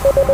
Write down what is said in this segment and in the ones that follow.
Welcome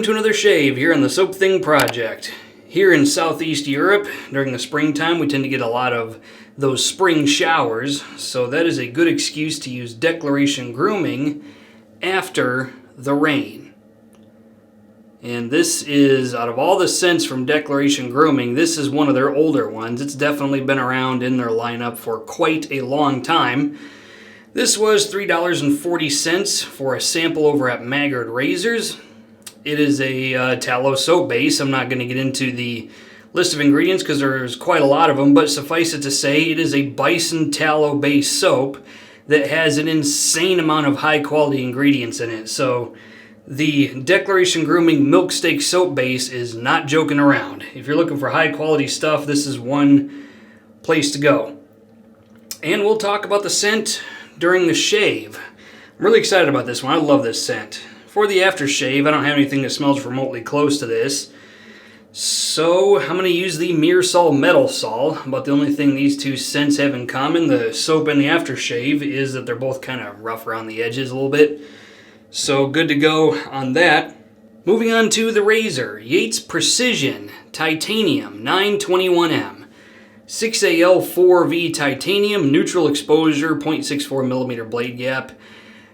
to another shave here on the Soap Thing Project. Here in Southeast Europe, during the springtime, we tend to get a lot of those spring showers, so that is a good excuse to use Declaration Grooming after the rain. And this is, out of all the scents from Declaration Grooming, this is one of their older ones. It's definitely been around in their lineup for quite a long time. This was $3.40 for a sample over at Maggard Razors. It is a tallow soap base. I'm not going to get into the list of ingredients because there's quite a lot of them, but suffice it to say, it is a bison tallow based soap that has an insane amount of high quality ingredients in it. So the Declaration Grooming Milk Steak Soap Base is not joking around. If you're looking for high quality stuff, this is one place to go. And we'll talk about the scent during the shave. I'm really excited about this one. I love this scent. For the aftershave, I don't have anything that smells remotely close to this. So I'm going to use the Myrsol Metilsol, but the only thing these two scents have in common, the soap and the aftershave, is that they're both kind of rough around the edges a little bit. So good to go on that. Moving on to the razor, Yates Precision Titanium 921M. 6AL4V titanium, neutral exposure, 0.64 millimeter blade gap.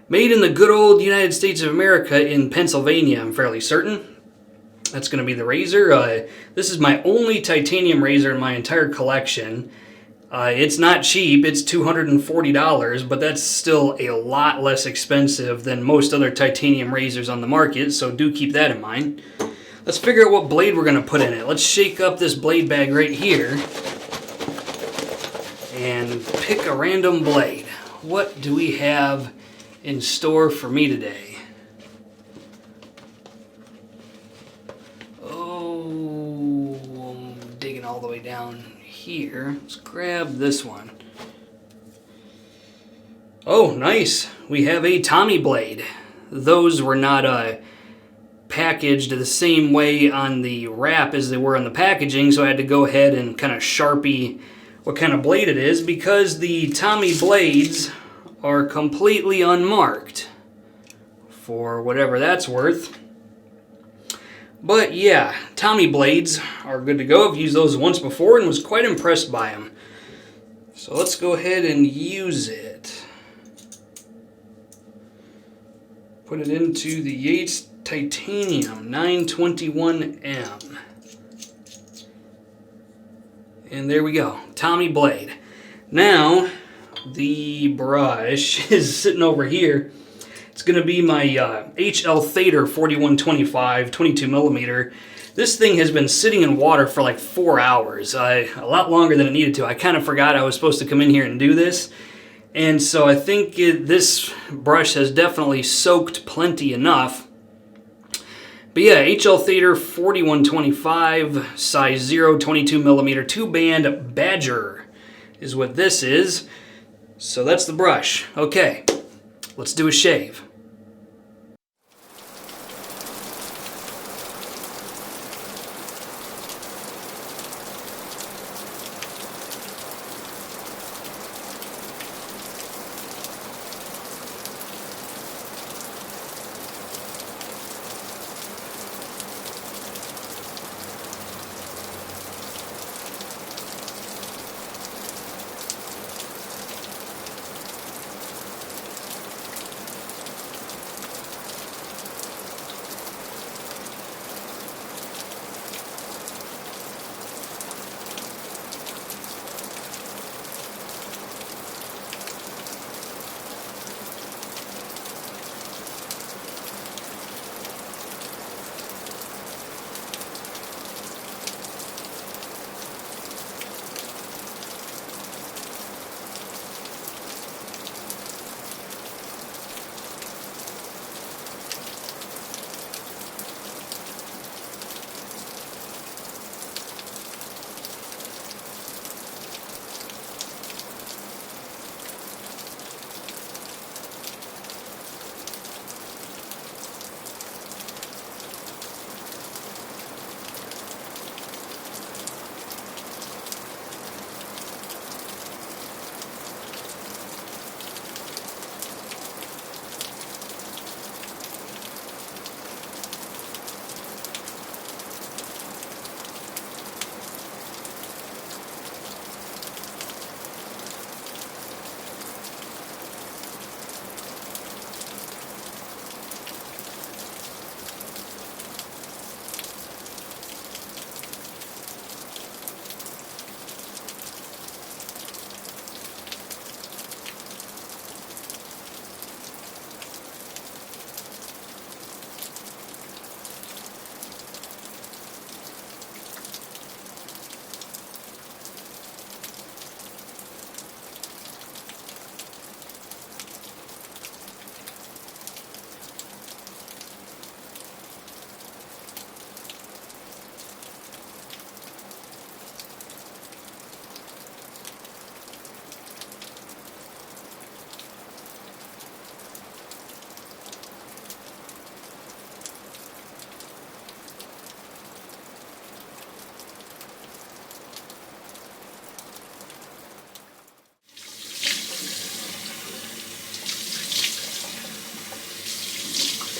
Made in the good old United States of America in Pennsylvania, I'm fairly certain. That's going to be the razor. This is my only titanium razor in my entire collection. It's not cheap, it's $240, but that's still a lot less expensive than most other titanium razors on the market, so do keep that in mind. Let's figure out what blade we're going to put in it. Let's shake up this blade bag right here and pick a random blade. What do we have in store for me today? Oh, I'm digging all the way down here. Let's grab this one. Oh, nice. We have a Tommy blade. Those were not packaged the same way on the wrap as they were on the packaging, so I had to go ahead and kind of Sharpie what kind of blade it is, because the Tommy blades are completely unmarked, for whatever that's worth. But yeah, Tommy blades are good to go. I've used those once before and was quite impressed by them. So let's go ahead and use it. Put it into the Yates Titanium 921M. And there we go, Tommy blade. Now, the brush is sitting over here. It's going to be my HL Thader 4125 22 millimeter. This thing has been sitting in water for like 4 hours, a lot longer than it needed to. I kind of forgot I was supposed to come in here and do this, and so I think this brush has definitely soaked plenty enough. But yeah, HL Thader 4125 size 0 22 millimeter 2-band Badger is what this is. So that's the brush. Okay, let's do a shave.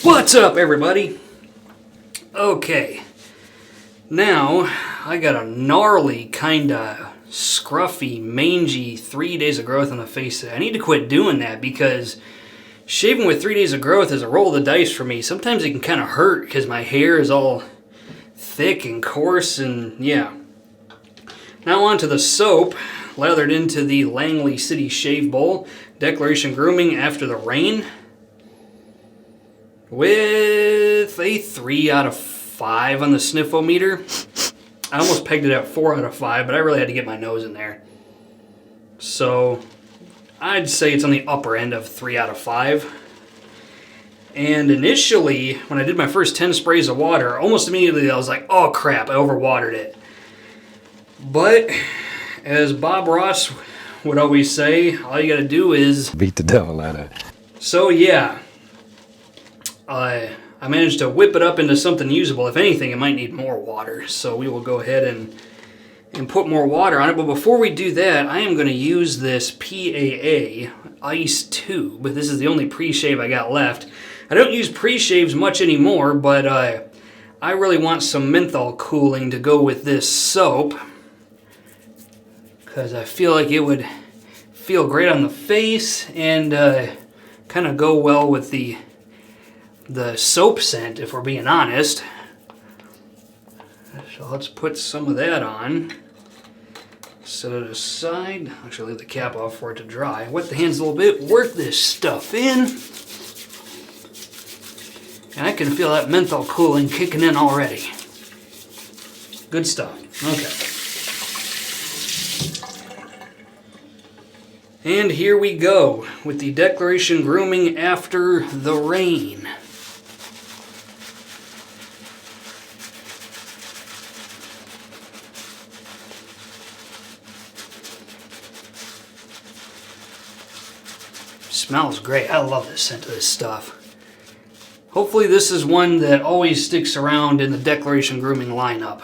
What's up, everybody? Okay, now I got a gnarly, kinda scruffy, mangy 3 days of growth on the face. I need to quit doing that because shaving with 3 days of growth is a roll of the dice for me. Sometimes it can kind of hurt because my hair is all thick and coarse, and yeah. Now on to the soap, lathered into the Langley City Shave Bowl. Declaration Grooming After the Rain, with a 3 out of 5 on the sniffometer. I almost pegged it at 4 out of 5, but I really had to get my nose in there. So I'd say it's on the upper end of 3 out of 5. And initially, when I did my first 10 sprays of water, almost immediately I was like, oh crap, I overwatered it. But as Bob Ross would always say, all you gotta do is beat the devil out of it. So yeah, I managed to whip it up into something usable. If anything, it might need more water, so we will go ahead and put more water on it. But before we do that, I am going to use this PAA ice tube. This is the only pre-shave I got left. I don't use pre-shaves much anymore, but I really want some menthol cooling to go with this soap, because I feel like it would feel great on the face and kind of go well with the soap scent, if we're being honest. So let's put some of that on. Set it aside. Actually, leave the cap off for it to dry. Wet the hands a little bit. Work this stuff in. And I can feel that menthol cooling kicking in already. Good stuff. Okay. And here we go with the Declaration Grooming After the Rain. Smells great. I love the scent of this stuff. Hopefully this is one that always sticks around in the Declaration Grooming lineup.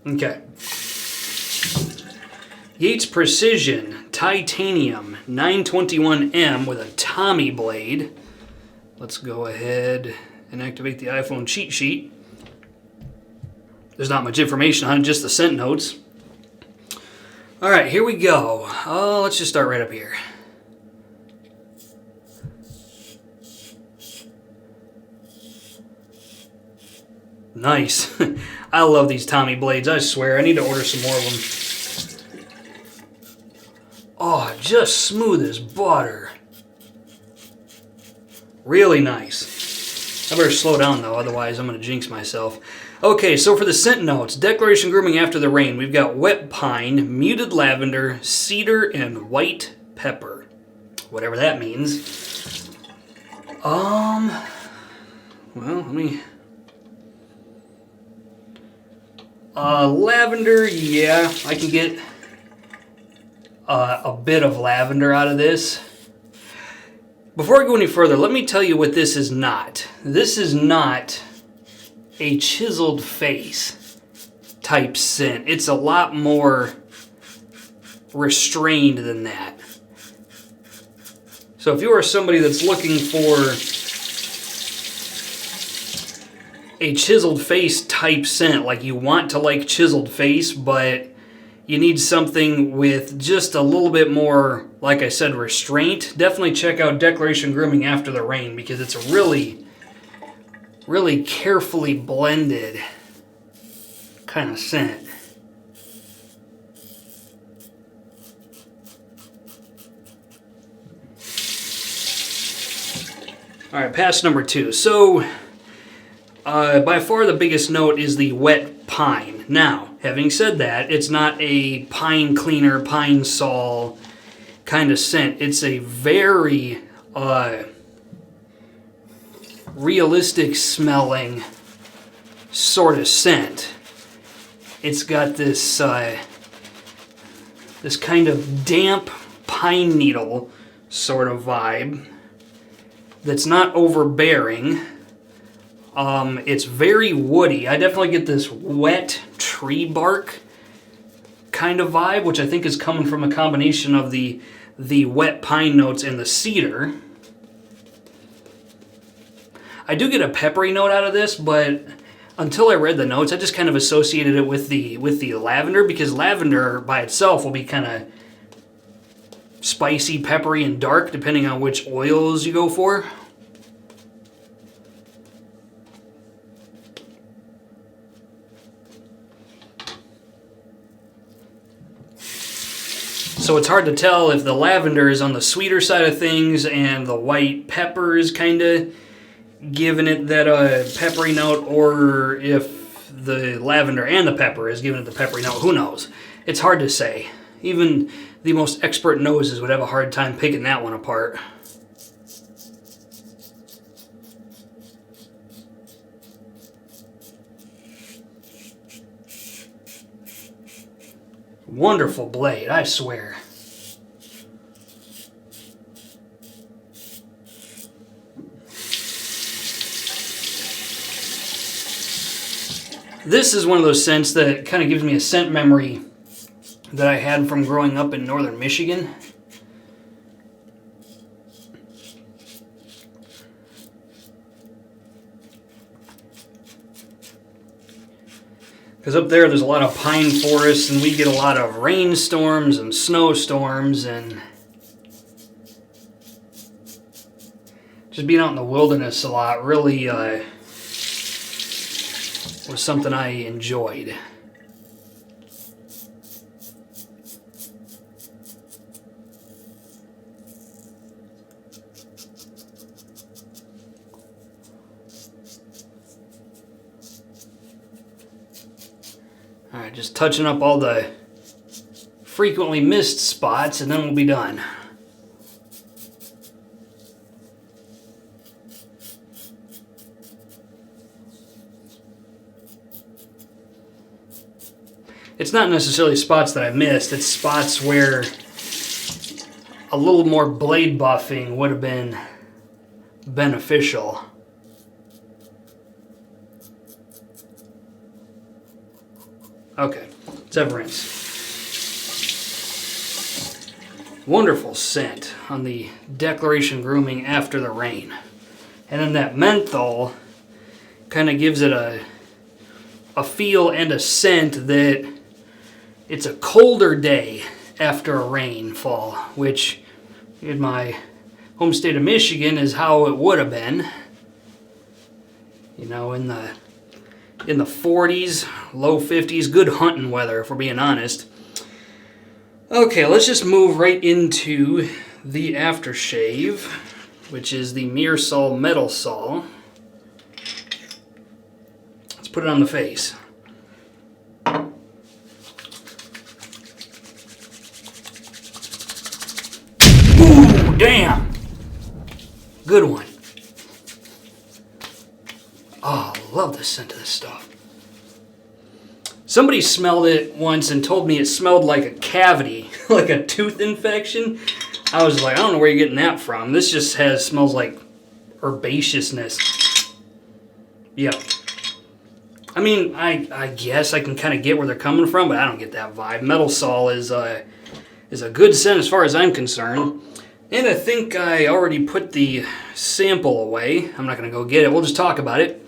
Okay. Yates Precision Titanium 921M with a Tommy blade. Let's go ahead and activate the iPhone cheat sheet. There's not much information on it, just the scent notes. Alright, here we go. Let's just start right up here. Nice. I love these Tommy blades, I swear. I need to order some more of them. Oh, just smooth as butter. Really nice. I better slow down though, otherwise I'm going to jinx myself. Okay, so for the scent notes, Declaration Grooming After the Rain, we've got wet pine, muted lavender, cedar, and white pepper. Whatever that means. Well, let me... lavender, yeah, I can get a bit of lavender out of this. Before I go any further, let me tell you what this is not. This is not a chiseled face type scent. It's a lot more restrained than that. So if you are somebody that's looking for a chiseled face type scent, like you want to like chiseled face, but you need something with just a little bit more, like I said, restraint, definitely check out Declaration Grooming After the Rain, because it's a really carefully blended kind of scent. Alright, pass number 2. So, by far the biggest note is the wet pine. Now, having said that, it's not a pine cleaner, pine sol kind of scent. It's a very realistic smelling sort of scent. It's got this this kind of damp pine needle sort of vibe that's not overbearing. It's very woody. I definitely get this wet tree bark kind of vibe, which I think is coming from a combination of the wet pine notes and the cedar. I do get a peppery note out of this, but until I read the notes, I just kind of associated it with the lavender, because lavender by itself will be kind of spicy, peppery, and dark depending on which oils you go for. So it's hard to tell if the lavender is on the sweeter side of things and the white pepper is kind of giving it that peppery note, or if the lavender and the pepper is giving it the peppery note. Who knows? It's hard to say. Even the most expert noses would have a hard time picking that one apart. Wonderful blade, I swear. This is one of those scents that kind of gives me a scent memory that I had from growing up in northern Michigan. Because up there's a lot of pine forests, and we get a lot of rainstorms and snowstorms, and just being out in the wilderness a lot really was something I enjoyed. Alright, just touching up all the frequently missed spots, and then we'll be done. It's not necessarily spots that I missed, it's spots where a little more blade buffing would have been beneficial. Okay, let's have a rinse. Wonderful scent on the Declaration Grooming After the Rain. And then that menthol kind of gives it a feel and a scent that it's a colder day after a rainfall, which in my home state of Michigan is how it would have been. You know, in the 40s, low 50s, good hunting weather, if we're being honest. Okay, let's just move right into the aftershave, which is the Myrsol Metilsol. Let's put it on the face. Ooh, damn! Good one. Oh, I love the scent of this stuff. Somebody smelled it once and told me it smelled like a cavity, like a tooth infection. I was like, I don't know where you're getting that from. This just smells like herbaceousness. Yeah. I mean, I guess I can kind of get where they're coming from, but I don't get that vibe. Metilsol is a good scent as far as I'm concerned. And I think I already put the sample away. I'm not going to go get it. We'll just talk about it.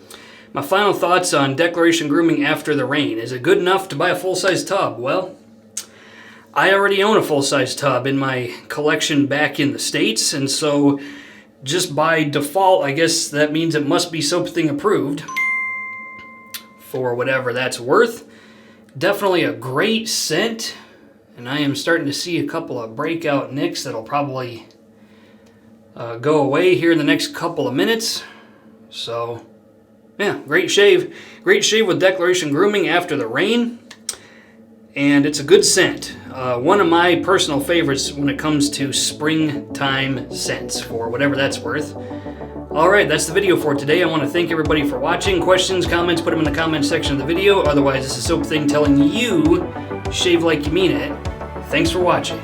My final thoughts on Declaration Grooming After the Rain. Is it good enough to buy a full-size tub? Well, I already own a full-size tub in my collection back in the States, and so just by default, I guess that means it must be Soap Thing approved for whatever that's worth. Definitely a great scent, and I am starting to see a couple of breakout nicks that'll probably go away here in the next couple of minutes. So yeah, great shave. Great shave with Declaration Grooming After the Rain. And it's a good scent. One of my personal favorites when it comes to springtime scents, for whatever that's worth. Alright, that's the video for today. I want to thank everybody for watching. Questions, comments, put them in the comments section of the video. Otherwise, this is Soap Thing telling you, shave like you mean it. Thanks for watching.